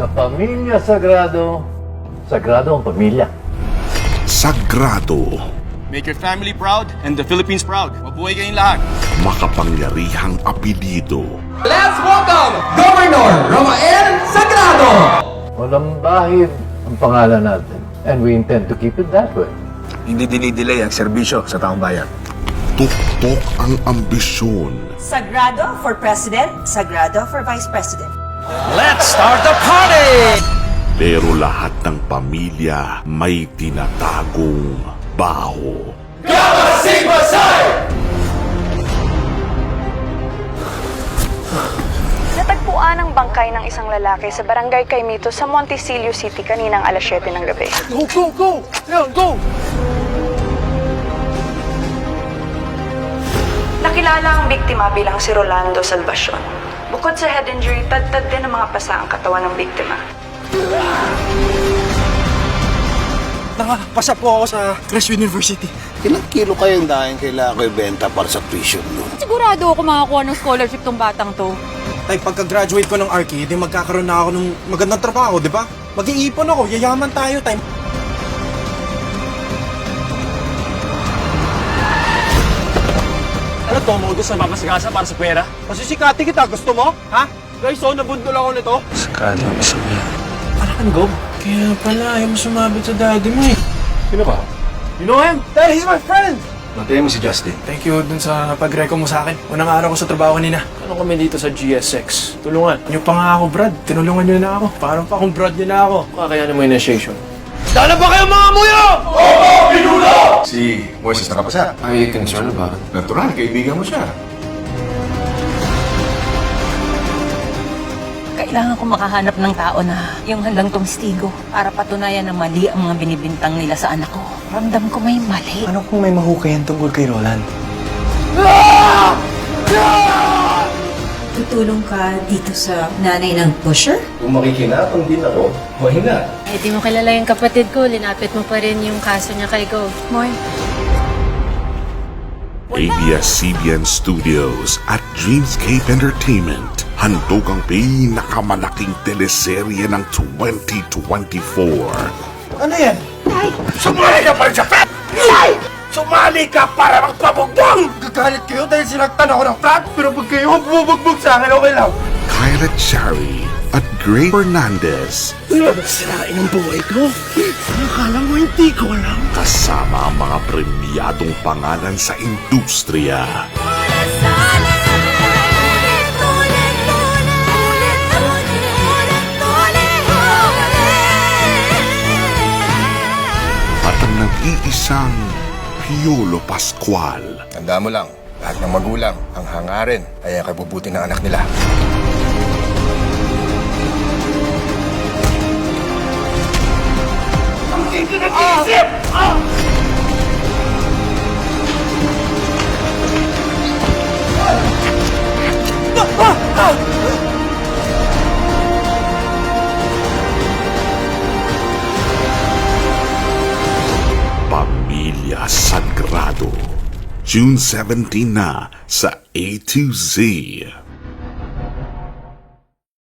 Sa pamilya sagrado, sagrado ang pamilya. Sagrado, Make your family proud and the Philippines proud. Mabuhay kayong lahat. makapangyarihang apelido. Let's welcome Governor Romael Sagrado! Walang bahid ang pangalan natin. And we intend to keep it that way. Hindi dinidelay ang serbisyo sa taong bayan. Tuktok ang ambisyon. Sagrado for President, Sagrado for Vice President. Let's start the party! Pero lahat ng pamilya may tinatagong baho. Gamma Sigma Psi! Natagpuan ang bangkay ng isang lalaki sa barangay Caimito sa Montecillo City kaninang alas 7 ng gabi. Go, go, go! Leon, go! Nakilala ang biktima bilang si Rolando Salvacion. Bukod sa head injury, tad-tad din ang mga pasa ang katawan ng biktima. Nakapasa po ako sa Crestwood University. Ilang kilo kayong dahil kailangan ko ibenta para sa tuition mo? Sigurado ako makakuha ng scholarship tong batang to. Tay, pagka-graduate ko ng arcade, magkakaroon na ako ng magandang trabaho, di ba? Mag-iipon ako, yayaman tayo, tay. Ano to, modus na papasagasa para sa pera? Masisikati kita, gusto mo? Ha? Guys, nabundol ako nito. Sakado ang isang yan. Para ka Gob? Kaya pala, ayaw mo sumabit sa daddy mo eh. Sino ka? You know him? Dad, he's my friend! Bantayan mo si Justin. Thank you dun sa pag-reco mo sa akin. Unang araw ko sa trabaho kanina. Ano kami dito sa GSX? Tulungan. Nyo pa nga ako, Brad. Tinulungan nyo na ako. Parang pa akong Brad nyo na ako. Kakayanin mo yung initiation. Dala ba kayo mga muyo? Si Moises nakapasa. Are you concerned about it? Natural, kaibigan mo siya. Kailangan ko makahanap ng tao na yung handang tumistigo para patunayan na mali ang mga binibintang nila sa anak ko. Ramdam ko may mali. Ano kung may mahukayan tungkol kay Roland? Tutulong ka dito sa nanay ng pusher? Kung makikinapang din ako, why not? Eh di mo kilala yung kapatid ko, linapit mo pa rin yung kaso niya kay Go. Moy. ABS-CBN Studios at Dreamscape Entertainment handog ang pinakamalaking teleserye ng 2024. Ano yan? Sumali ka pa rin sa frat! Sumali ka para magpabugdang! Gagalit kayo dahil sinaktan ako ng frat, pero pag kayo bubugbog sa akin, okay lang. Kyla Chari at Gray Fernandez Sirain ang buhay ko. Akala mo hindi ko alam. kasama ang mga premyadong pangalan sa industriya. At ang nag-iisang Piolo Pascual. Tanda mo lang, lahat ng magulang, ang hangarin ay ang kabubuti ng anak nila. Pamilya Sagrado. June 17 na sa A to Z.